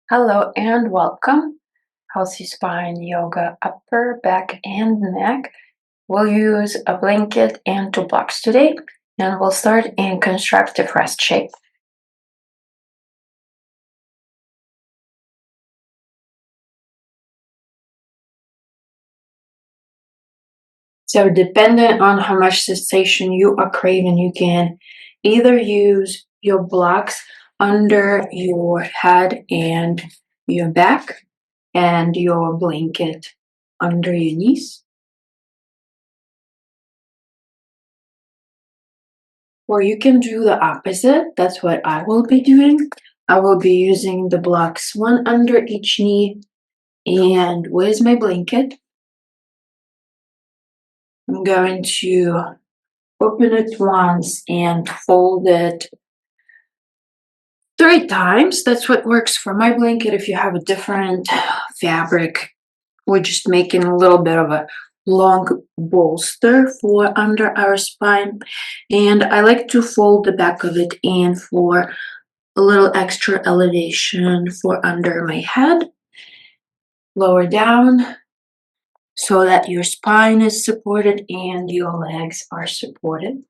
Hello and welcome. Healthy Spine Yoga, upper, back, and neck. We'll use a blanket and two blocks today, and we'll start in constructive rest shape. So depending on how much sensation you are craving, you can either use your blocks under your head and your back, and your blanket under your knees. Or you can do the opposite. That's what I will be doing. I will be using the blocks one under each knee, and with my blanket, I'm going to open it once and fold it 3 times. That's what works for my blanket. If you have a different fabric, we're just making a little bit of a long bolster for under our spine. And I like to fold the back of it in for a little extra elevation for under my head. Lower down so that your spine is supported and your legs are supported.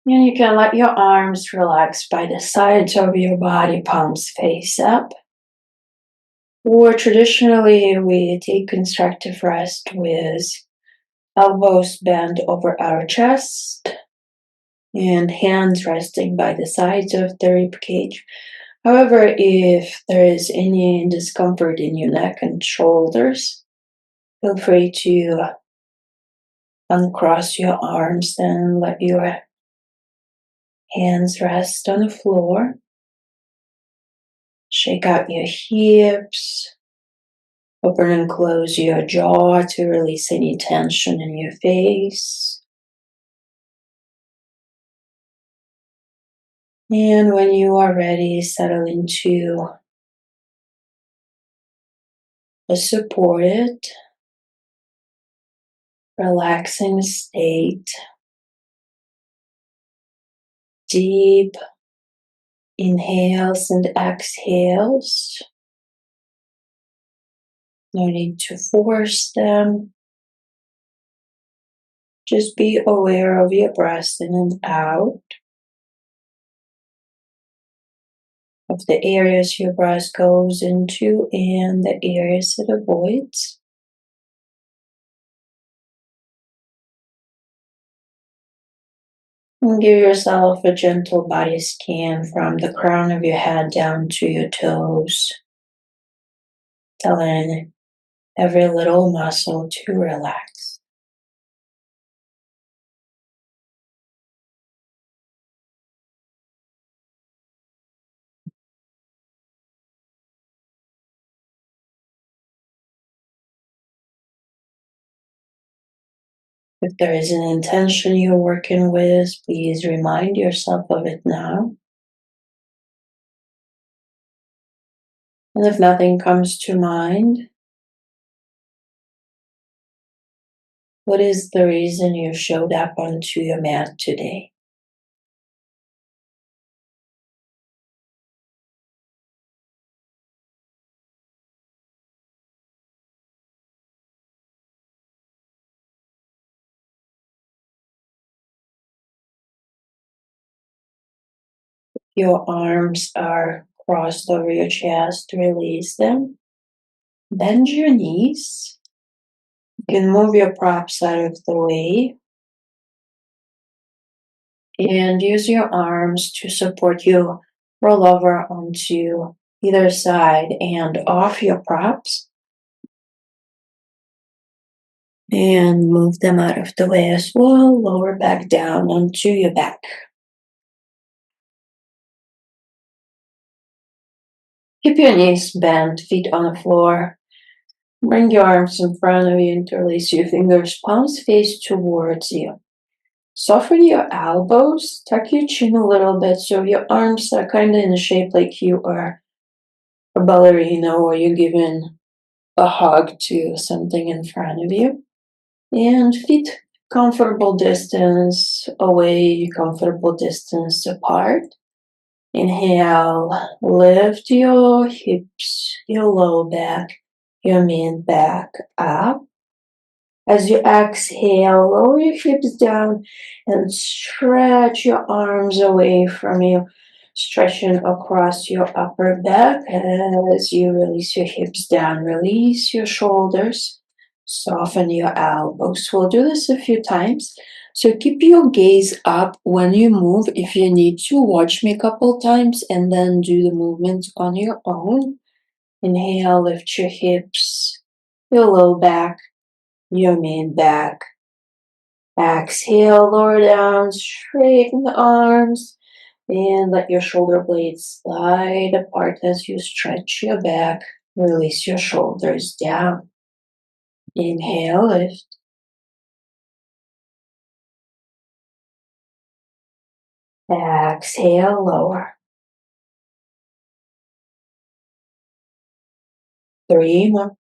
And you can let your arms relax by the sides of your body, palms face up. Or traditionally, we take constructive rest with elbows bent over our chest and hands resting by the sides of the rib cage. However, if there is any discomfort in your neck and shoulders, feel free to uncross your arms and let your hands rest on the floor. Shake out your hips. Open and close your jaw to release any tension in your face. And when you are ready, settle into a supported, relaxing state. Deep inhales and exhales. No need to force them. Just be aware of your breath in and out, of the areas your breath goes into and the areas it avoids. And give yourself a gentle body scan from the crown of your head down to your toes, telling every little muscle to relax. If there is an intention you're working with, please remind yourself of it now. And if nothing comes to mind, what is the reason you showed up onto your mat today? Your arms are crossed over your chest, release them. Bend your knees. You can move your props out of the way. And use your arms to support you. Roll over onto either side and off your props. And move them out of the way as well. Lower back down onto your back. Keep your knees bent, feet on the floor. Bring your arms in front of you, interlace your fingers, palms face towards you. Soften your elbows, tuck your chin a little bit so your arms are kind of in a shape like you are a ballerina or you're giving a hug to something in front of you. And feet comfortable distance away, comfortable distance apart. Inhale, lift your hips, your low back, your mid back up. As you exhale, lower your hips down and stretch your arms away from you, stretching across your upper back as you release your hips down. Release your shoulders, soften your elbows. We'll do this a few times. So keep your gaze up when you move. If you need to, watch me a couple times and then do the movements on your own. Inhale, lift your hips, your low back, your mid back. Exhale, lower down, straighten the arms, and let your shoulder blades slide apart as you stretch your back. Release your shoulders down. Inhale, lift. Exhale, lower. 3 more.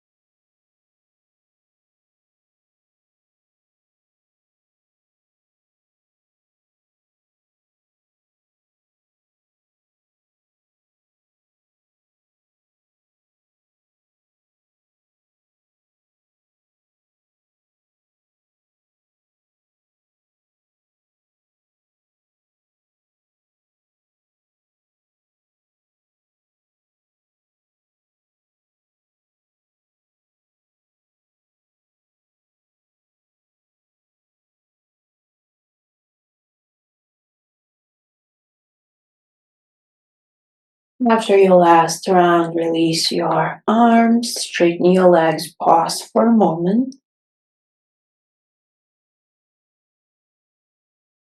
After your last round, release your arms, straighten your legs, pause for a moment.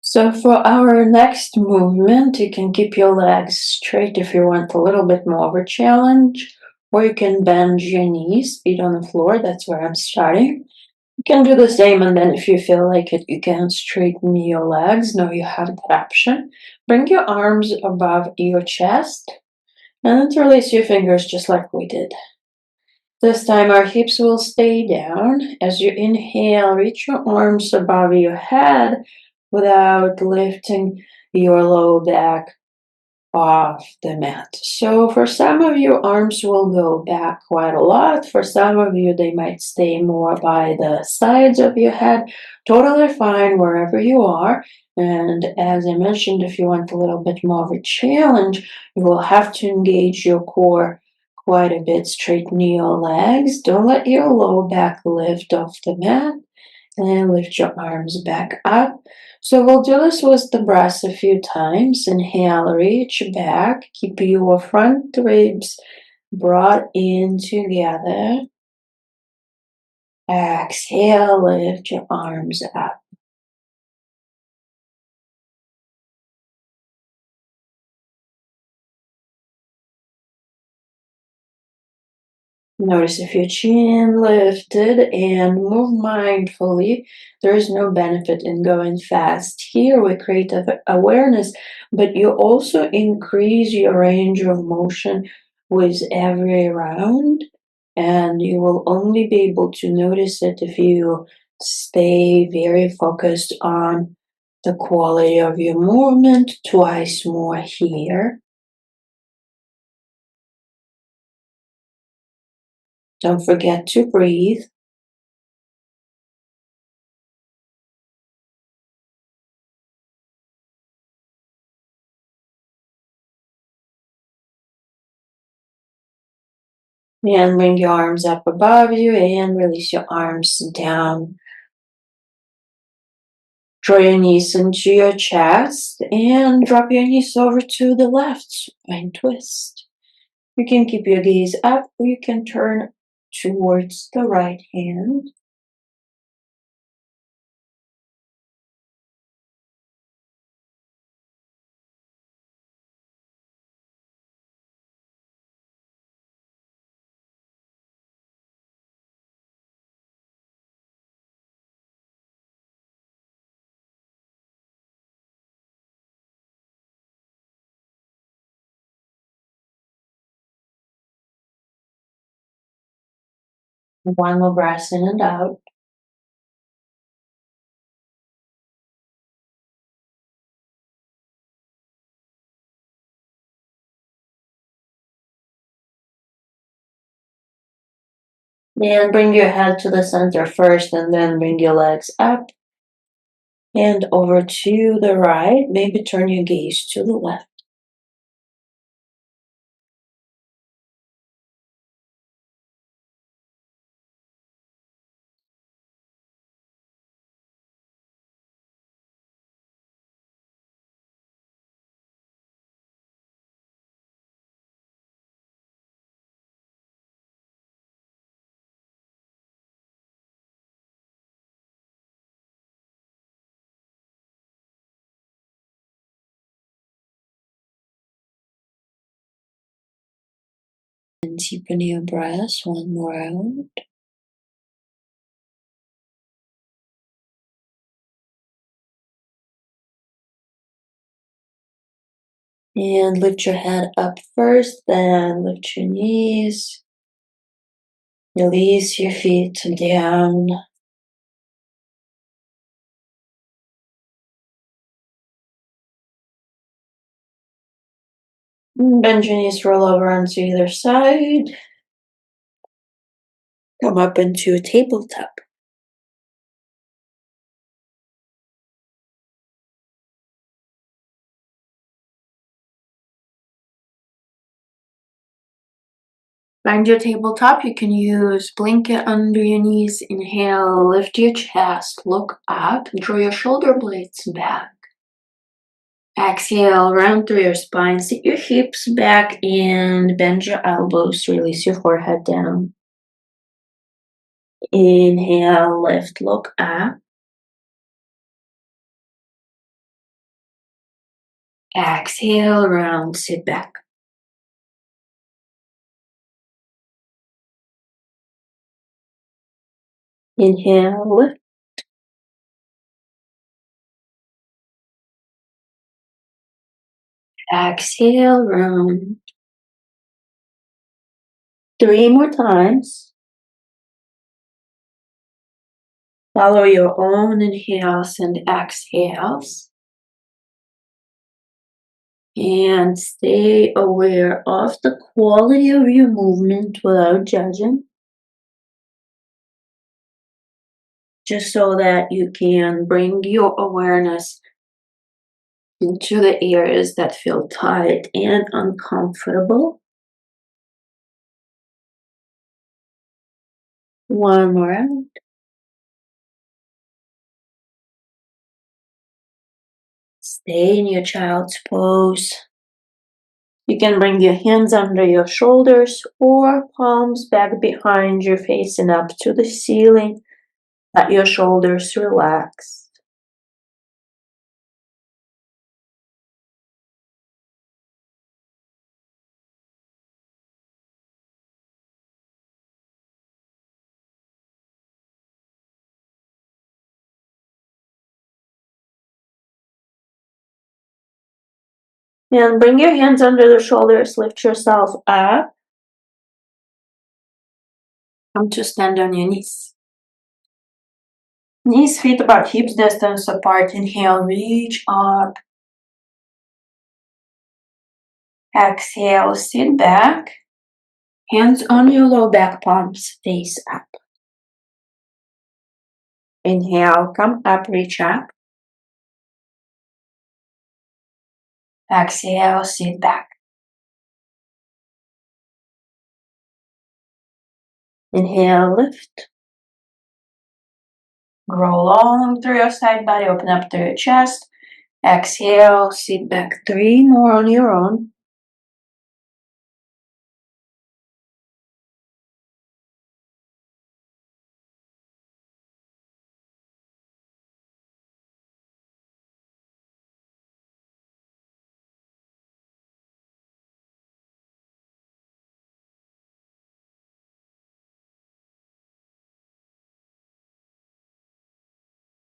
So for our next movement, you can keep your legs straight if you want a little bit more of a challenge, or you can bend your knees, feet on the floor. That's where I'm starting. You can do the same, and then if you feel like it, you can straighten your legs. Now you have that option. Bring your arms above your chest and interlace your fingers just like we did. This time our hips will stay down. As you inhale, reach your arms above your head without lifting your low back off the mat. So for some of you, arms will go back quite a lot. For some of you, they might stay more by the sides of your head. Totally fine wherever you are. And as I mentioned, if you want a little bit more of a challenge, you will have to engage your core quite a bit. Straighten your legs. Don't let your low back lift off the mat. And lift your arms back up. So we'll do this with the breath a few times. Inhale, reach back. Keep your front ribs brought in together. Exhale, lift your arms up. Notice if your chin lifted and move mindfully. There is no benefit in going fast. Here we create awareness, but you also increase your range of motion with every round, and you will only be able to notice it if you stay very focused on the quality of your movement. Twice more here. Don't forget to breathe. And bring your arms up above you and release your arms down. Draw your knees into your chest and drop your knees over to the left. Spine twist. You can keep your gaze up or you can turn towards the right hand. One more breath in and out. And bring your head to the center first, and then bring your legs up and over to the right. Maybe turn your gaze to the left. And deepen your breath one more round. And lift your head up first, then lift your knees. Release your feet down. Bend your knees, roll over onto either side. Come up into a tabletop. Find your tabletop. You can use blanket under your knees. Inhale, lift your chest, look up, draw your shoulder blades back. Exhale, round through your spine, sit your hips back and bend your elbows, release your forehead down. Inhale, lift, look up. Exhale, round, sit back. Inhale, lift. Exhale, round. 3 more times. Follow your own inhales and exhales. And stay aware of the quality of your movement without judging. Just so that you can bring your awareness into the areas that feel tight and uncomfortable. One more round. Stay in your child's pose. You can bring your hands under your shoulders or palms back behind you, facing up to the ceiling. Let your shoulders relax. And bring your hands under the shoulders, lift yourself up. Come to stand on your knees. Knees, feet about hips distance apart. Inhale, reach up. Exhale, sit back. Hands on your low back, palms face up. Inhale, come up, reach up. Exhale, sit back. Inhale, lift. Grow long through your side body, open up through your chest. Exhale, sit back. 3 more on your own.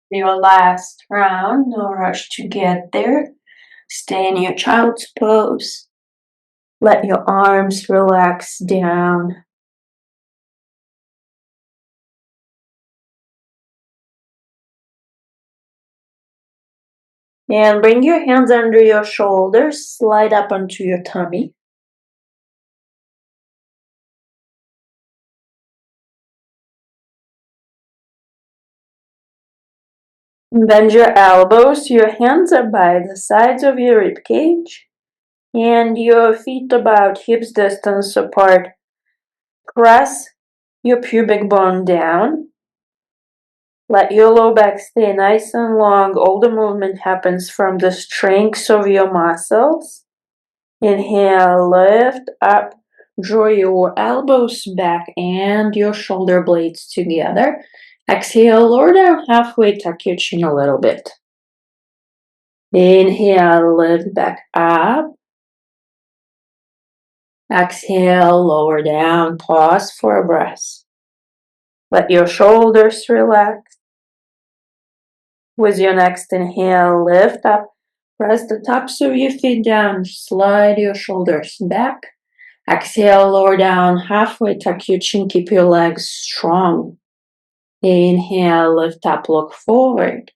Your last round, no rush to get there. Stay in your child's pose. Let your arms relax down. And bring your hands under your shoulders, slide up onto your tummy. Bend your elbows, your hands are by the sides of your rib cage, and your feet about hips distance apart. Press your pubic bone down. Let your low back stay nice and long. All the movement happens from the strength of your muscles. Inhale, lift up, draw your elbows back and your shoulder blades together. Exhale, lower down halfway, tuck your chin a little bit. Inhale, lift back up. Exhale, lower down, pause for a breath. Let your shoulders relax. With your next inhale, lift up. Press the tops of your feet down. Slide your shoulders back. Exhale, lower down halfway, tuck your chin, keep your legs strong. Inhale, lift up, look forward.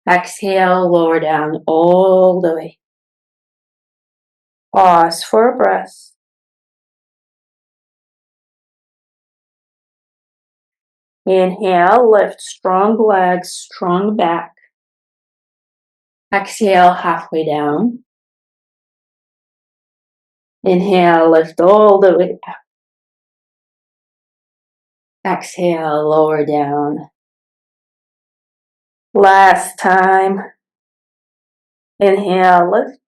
Exhale, lower down all the way. Pause for a breath. Inhale, lift, strong legs, strong back. Exhale, halfway down. Inhale, lift all the way up. Exhale, lower down. Last time. Inhale, lift.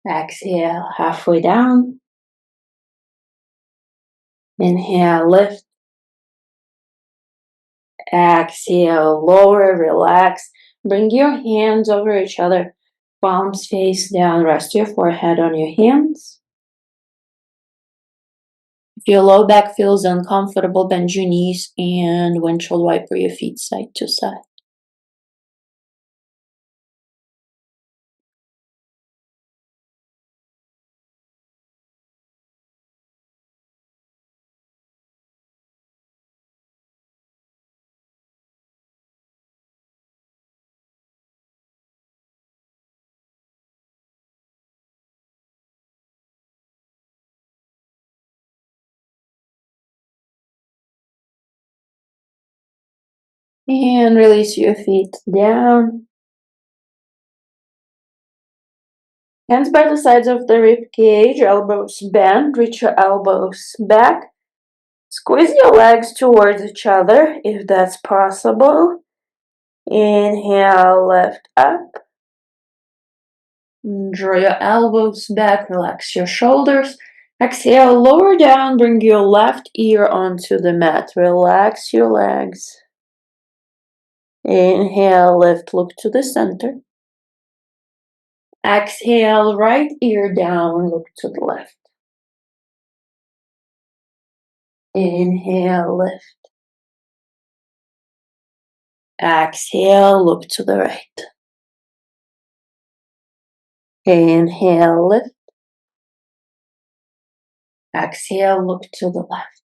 Exhale, halfway down. Inhale, lift. Exhale, lower, relax. Bring your hands over each other. Palms face down. Rest your forehead on your hands. If your low back feels uncomfortable, bend your knees and windshield wiper your feet side to side. And release your feet down. Hands by the sides of the rib cage, elbows bent, reach your elbows back. Squeeze your legs towards each other if that's possible. Inhale, lift up. Draw your elbows back, relax your shoulders. Exhale, lower down, bring your left ear onto the mat. Relax your legs. Inhale, lift, look to the center. Exhale, right ear down, look to the left. Inhale, lift. Exhale, look to the right. Inhale, lift. Exhale, look to the left.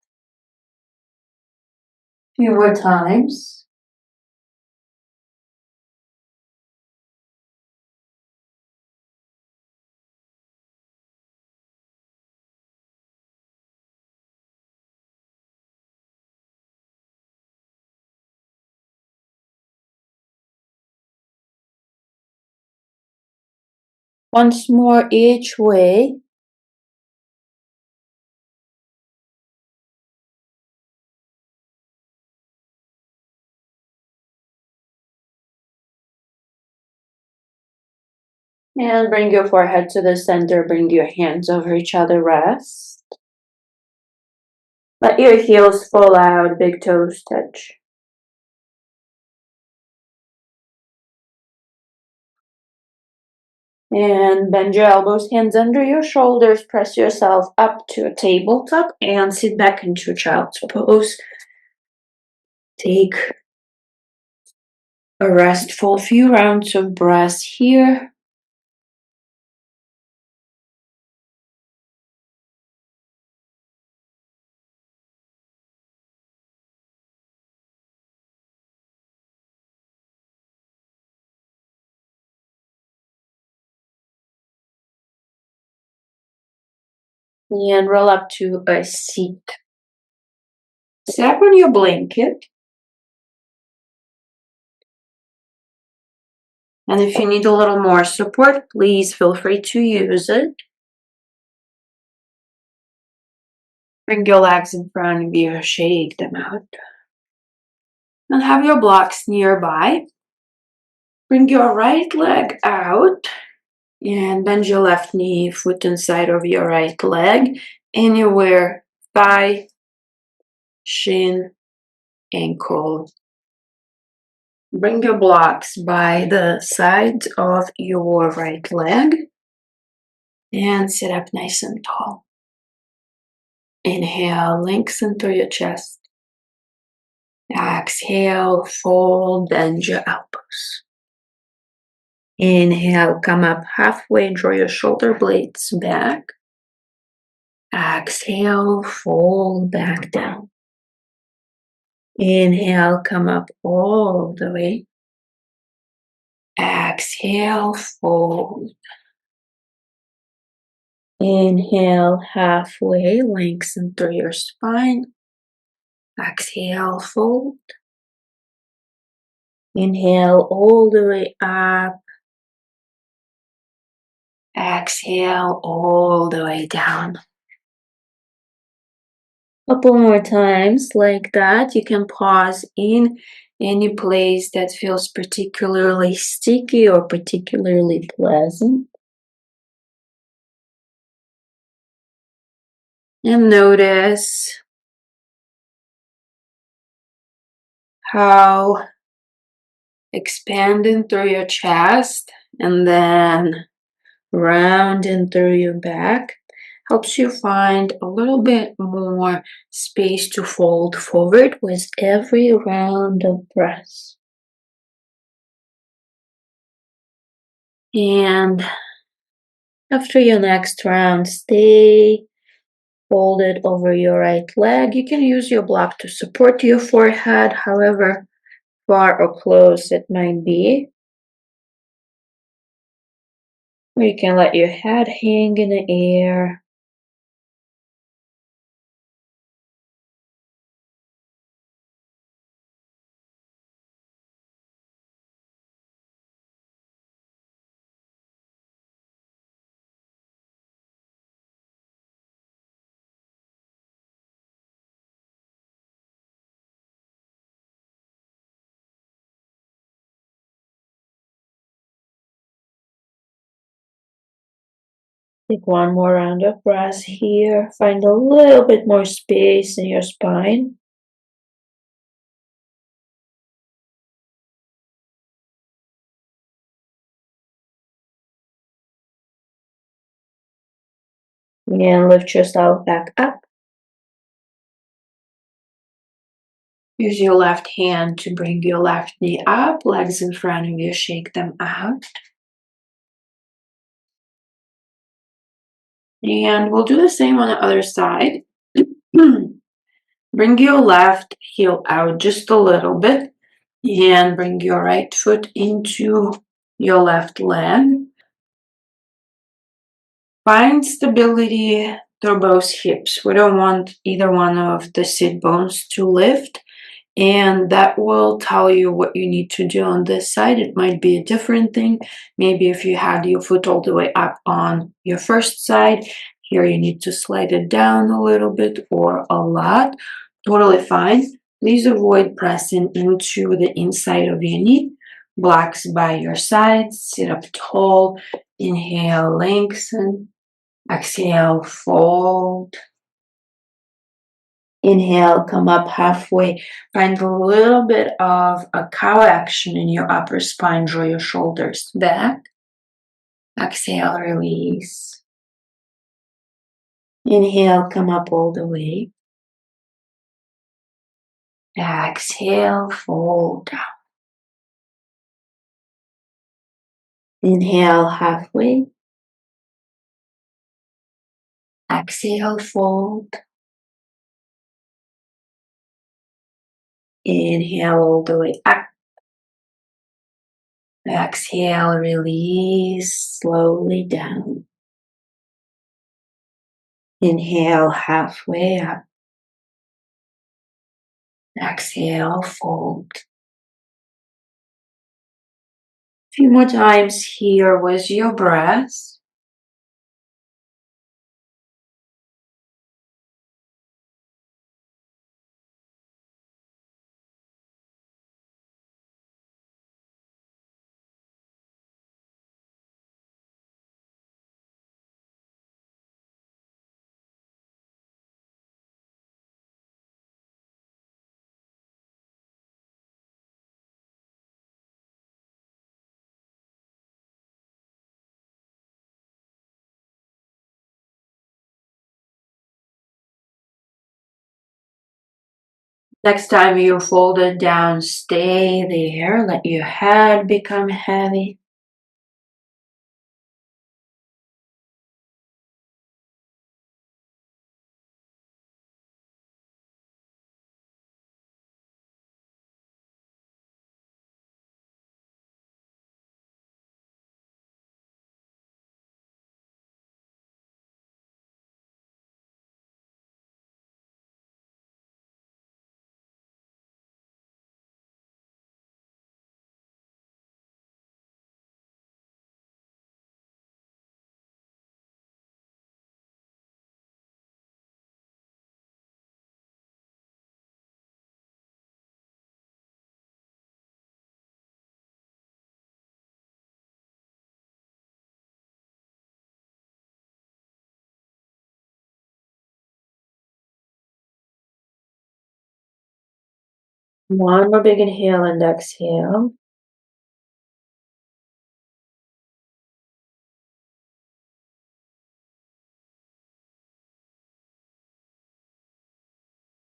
Few more times. Once more each way. And bring your forehead to the center. Bring your hands over each other. Rest. Let your heels fall out. Big toes touch. And bend your elbows, hands under your shoulders. Press yourself up to a tabletop and sit back into child's pose. Take a restful few rounds of breath here. And roll up to a seat. Step on your blanket. And if you need a little more support, please feel free to use it. Bring your legs in front of you, shake them out. And have your blocks nearby. Bring your right leg out and bend your left knee, foot inside of your right leg, anywhere, thigh, shin, ankle. Bring your blocks by the sides of your right leg and sit up nice and tall. Inhale, lengthen through your chest. Exhale, fold, bend your elbows. Inhale, come up halfway, draw your shoulder blades back. Exhale, fold back down. Inhale, come up all the way. Exhale, fold. Inhale, halfway, lengthen through your spine. Exhale, fold. Inhale all the way up. Exhale all the way down. Couple more times like that. You can pause in any place that feels particularly sticky or particularly pleasant. And notice how expanding through your chest and then rounding through your back helps you find a little bit more space to fold forward with every round of breath. And after your next round, stay folded over your right leg. You can use your block to support your forehead, however far or close it might be. Or you can let your head hang in the air. Take one more round of breath here. Find a little bit more space in your spine. And lift yourself back up. Use your left hand to bring your left knee up, legs in front of you, shake them out. And we'll do the same on the other side. Bring your left heel out just a little bit and bring your right foot into your left leg. Find stability through both hips. We don't want either one of the sit bones to lift, and that will tell you what you need to do on this side. It might be a different thing. Maybe if you had your foot all the way up on your first side, here you need to slide it down a little bit or a lot. Totally fine. Please avoid pressing into the inside of your knee. Blocks by your sides. Sit up tall. Inhale, lengthen. Exhale, fold. Inhale, come up halfway. Find a little bit of a cow action in your upper spine. Draw your shoulders back. Exhale, release. Inhale, come up all the way. Exhale, fold down. Inhale, halfway. Exhale, fold. Inhale all the way up. Exhale, release slowly down. Inhale halfway up. Exhale, fold. A few more times here with your breath. Next time you fold it down, stay there. Let your head become heavy. One more big inhale and exhale.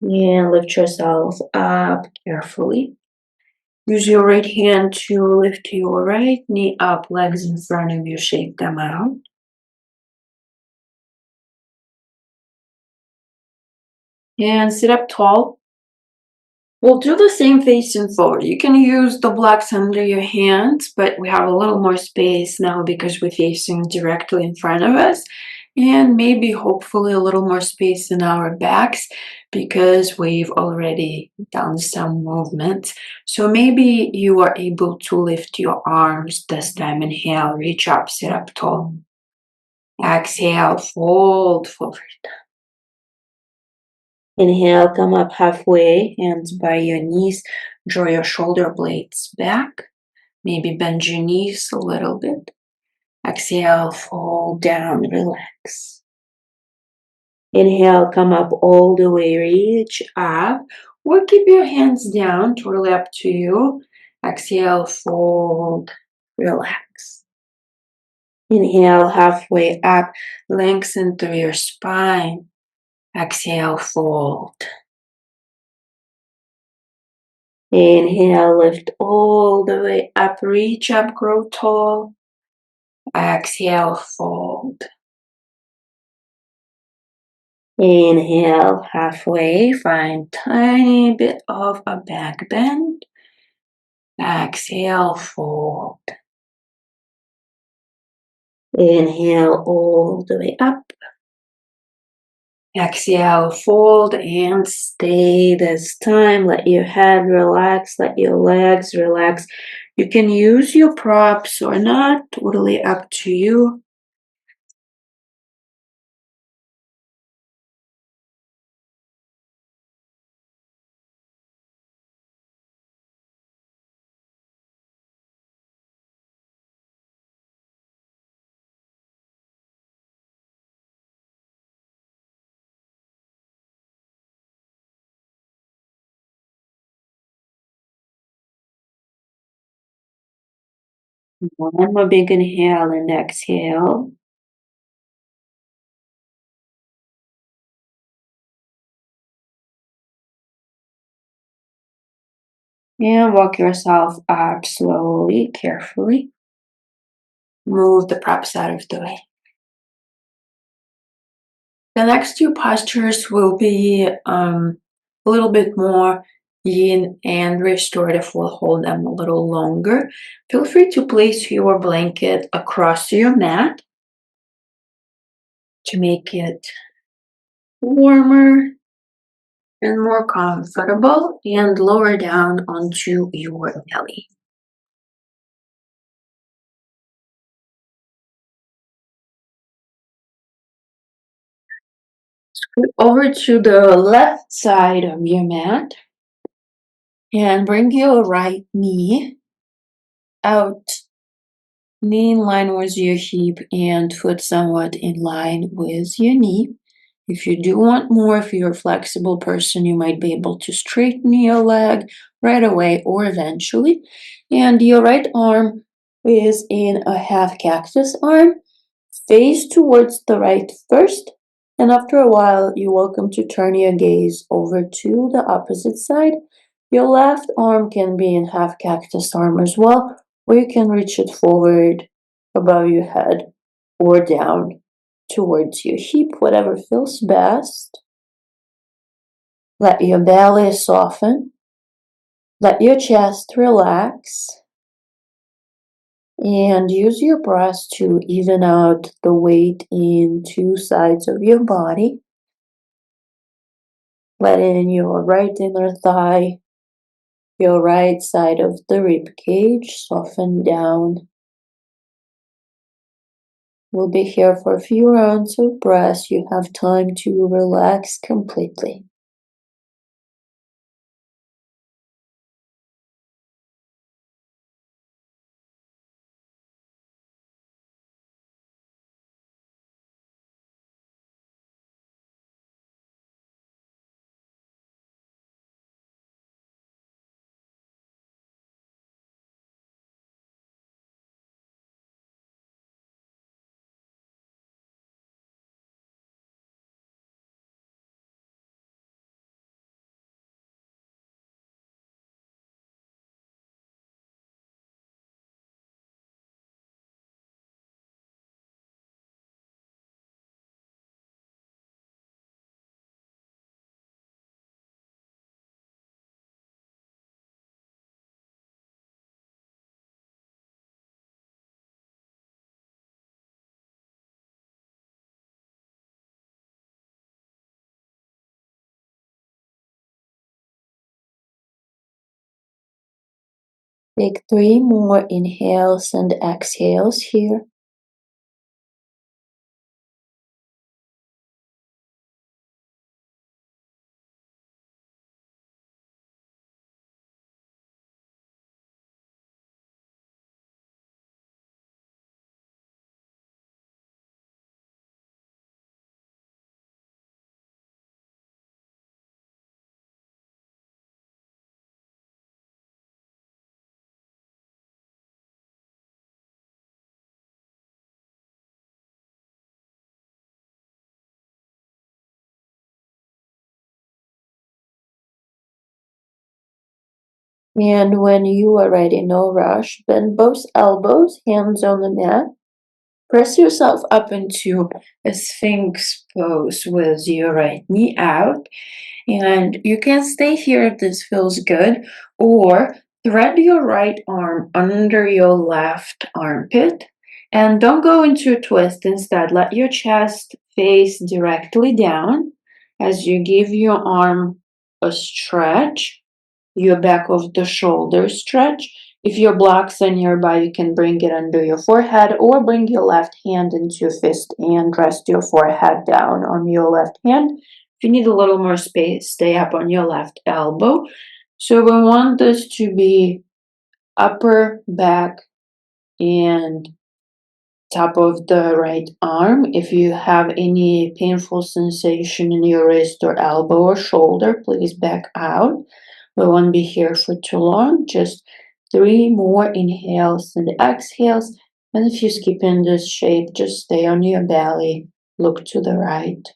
And lift yourself up carefully. Use your right hand to lift your right knee up, legs in front of you, shake them out. And sit up tall. We'll do the same facing forward. You can use the blocks under your hands, but we have a little more space now because we're facing directly in front of us. And maybe hopefully a little more space in our backs because we've already done some movement. So maybe you are able to lift your arms this time. Inhale, reach up, sit up tall. Exhale, fold forward. Inhale, come up halfway, hands by your knees, draw your shoulder blades back. Maybe bend your knees a little bit. Exhale, fold down, relax. Inhale, come up all the way, reach up, or keep your hands down, totally up to you. Exhale, fold, relax. Inhale, halfway up, lengthen through your spine. Exhale, fold. Inhale, lift all the way up, reach up, grow tall. Exhale, fold. Inhale, halfway, find tiny bit of a back bend. Exhale, fold. Inhale all the way up. Exhale, fold and stay this time. Let your head relax, let your legs relax. You can use your props or not, totally up to you. One more big inhale and exhale. And walk yourself up slowly, carefully. Move the props out of the way. The next two postures will be a little bit more yin and restorative. We'll hold them a little longer. Feel free to place your blanket across your mat to make it warmer and more comfortable, and lower down onto your belly. Over to the left side of your mat and bring your right knee out, knee in line with your hip and foot somewhat in line with your knee. If you do want more, if you're a flexible person, you might be able to straighten your leg right away or eventually. And your right arm is in a half cactus arm. Face towards the right first, and after a while, you're welcome to turn your gaze over to the opposite side. Your left arm can be in half cactus arm as well, or you can reach it forward above your head or down towards your hip, whatever feels best. Let your belly soften. Let your chest relax. And use your breath to even out the weight in two sides of your body. Let in your right inner thigh, your right side of the rib cage soften down. We'll be here for a few rounds of breath. You have time to relax completely. Take 3 more inhales and exhales here. And when you are ready, no rush, bend both elbows, hands on the mat. Press yourself up into a sphinx pose with your right knee out. And you can stay here if this feels good, or thread your right arm under your left armpit. And don't go into a twist. Instead, let your chest face directly down as you give your arm a stretch, your back of the shoulder stretch. If your blocks are nearby, you can bring it under your forehead or bring your left hand into your fist and rest your forehead down on your left hand. If you need a little more space, stay up on your left elbow. So we want this to be upper back and top of the right arm. If you have any painful sensation in your wrist or elbow or shoulder, please back out. We won't be here for too long, just 3 more inhales and exhales. And if you skip in this shape, just stay on your belly, look to the right.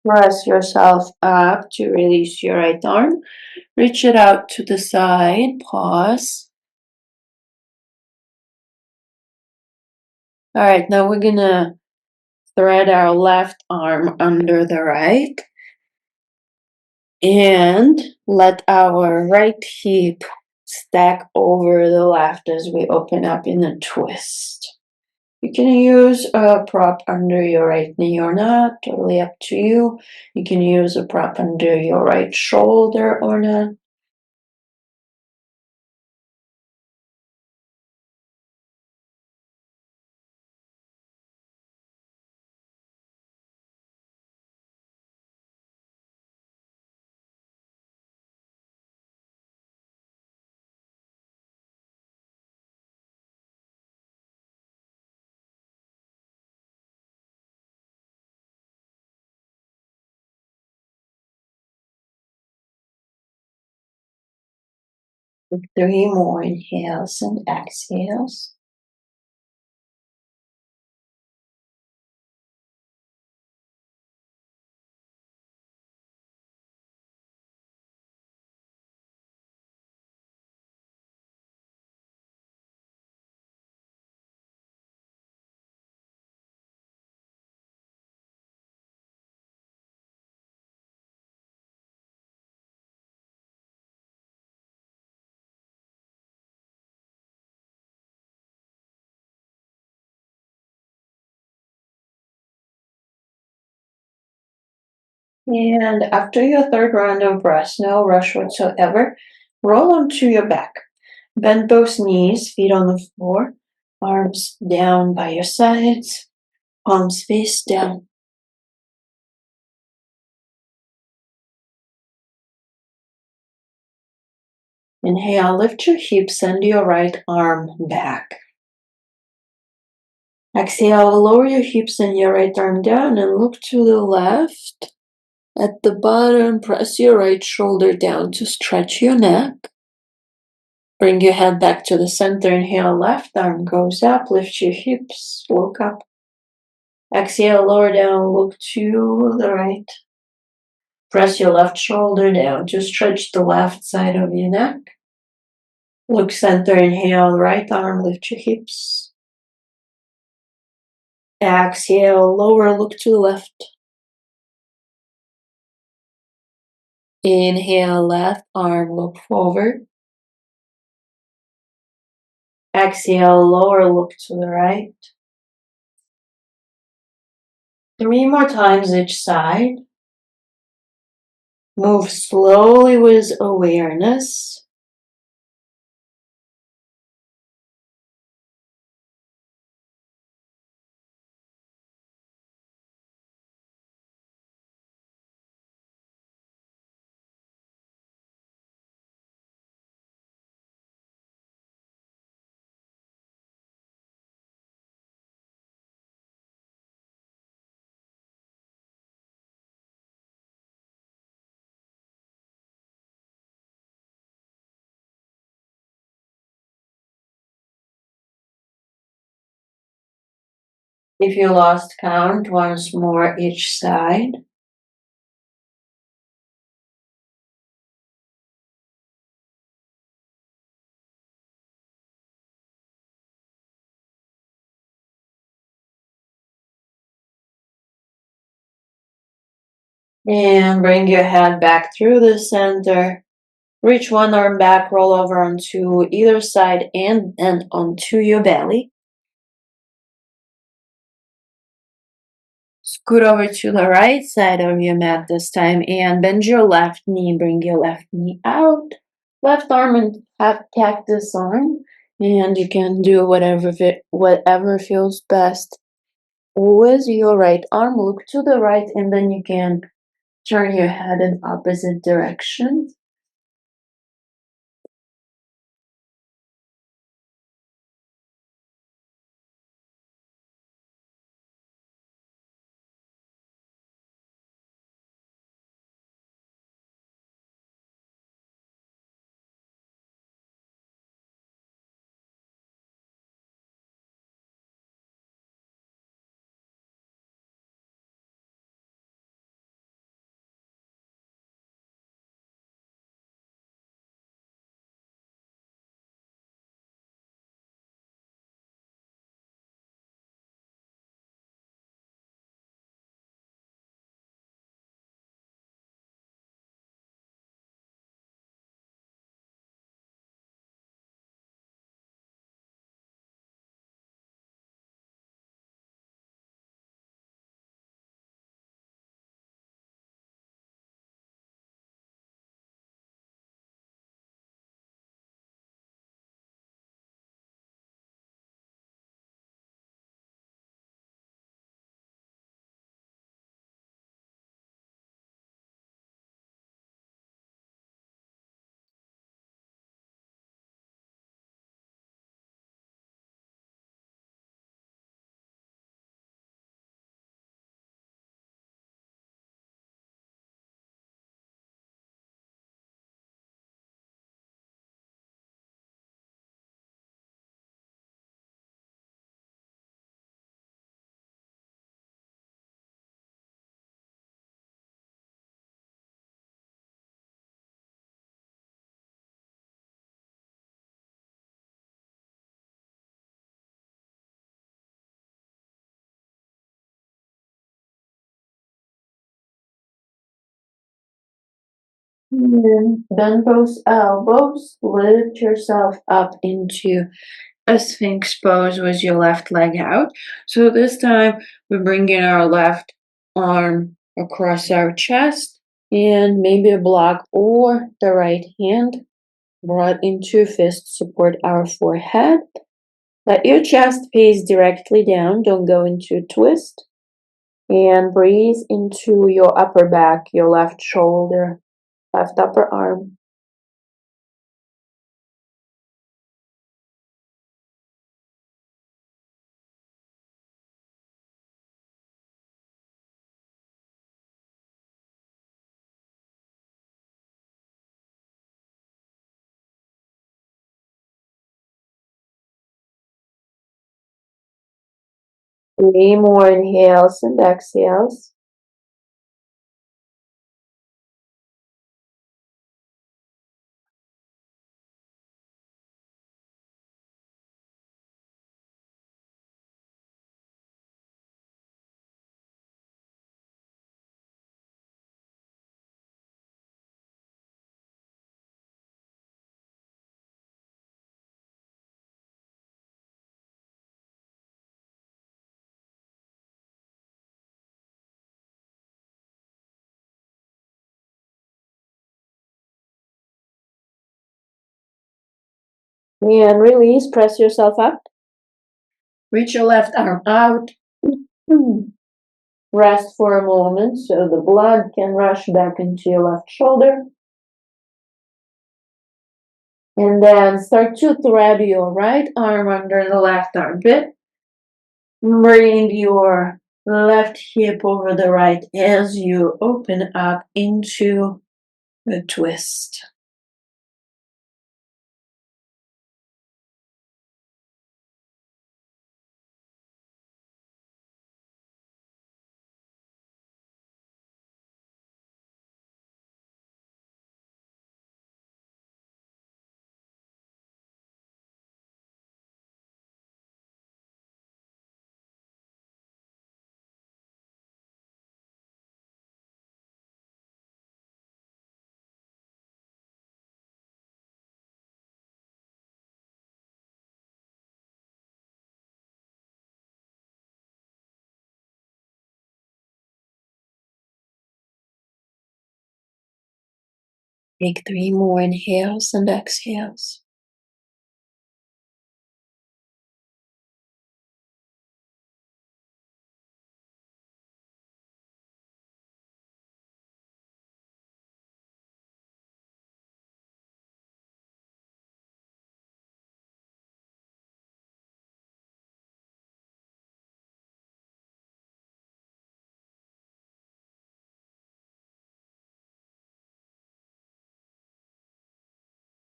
Press yourself up to release your right arm. Reach it out to the side. Pause. All right, now we're gonna thread our left arm under the right and let our right hip stack over the left as we open up in a twist. You can use a prop under your right knee or not, totally up to you. You can use a prop under your right shoulder or not. Three more inhales and exhales. And after your third round of breaths, no rush whatsoever, roll onto your back. Bend both knees, feet on the floor, arms down by your sides, palms face down. Inhale, lift your hips, send your right arm back. Exhale, lower your hips and your right arm down and look to the left. At the bottom, press your right shoulder down to stretch your neck. Bring your head back to the center. Inhale, left arm goes up. Lift your hips, look up. Exhale, lower down, look to the right. Press your left shoulder down to stretch the left side of your neck. Look center, inhale, right arm, lift your hips. Exhale, lower, look to the left. Inhale, left arm, look forward. Exhale, lower, look to the right. 3 more times each side. Move slowly with awareness. If you lost count, once more each side. And bring your head back through the center. Reach one arm back, roll over onto either side and then onto your belly. Scoot over to the right side of your mat this time and bend your left knee. Bring your left knee out. Left arm and half cactus arm. And you can do whatever feels best. Always your right arm, look to the right, and then you can turn your head in opposite direction. And bend those elbows, lift yourself up into a Sphinx pose with your left leg out. So this time we're bringing our left arm across our chest and maybe a block or the right hand brought into a fist support our forehead. Let your chest face directly down, don't go into a twist. And breathe into your upper back, your left shoulder, left upper arm. Three more inhales and exhales. And release, press yourself up. Reach your left arm out. Rest for a moment so the blood can rush back into your left shoulder. And then start to thread your right arm under the left armpit. Bring your left hip over the right as you open up into a twist. Take 3 more inhales and exhales.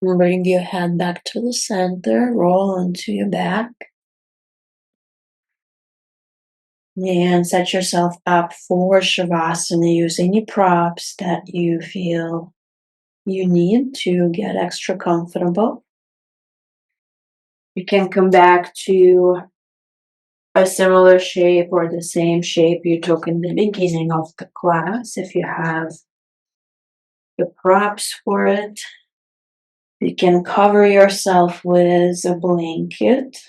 Bring your head back to the center, roll onto your back. And set yourself up for Shavasana. Use any props that you feel you need to get extra comfortable. You can come back to a similar shape or the same shape you took in the beginning of the class if you have the props for it. You can cover yourself with a blanket to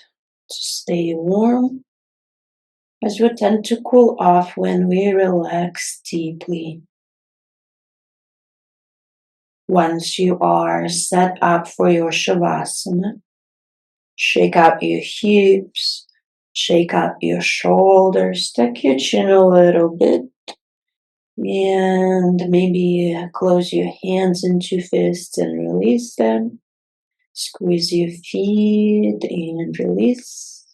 stay warm, as we tend to cool off when we relax deeply. Once you are set up for your Shavasana, shake out your hips, shake out your shoulders, tuck your chin a little bit, and maybe close your hands into fists and release them. Squeeze your feet and release.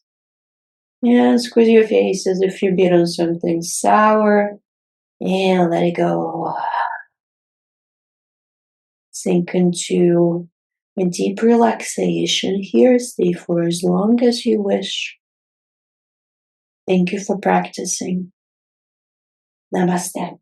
And squeeze your face as if you bit on something sour and let it go. Sink into a deep relaxation here. Stay for as long as you wish. Thank you for practicing. Namaste.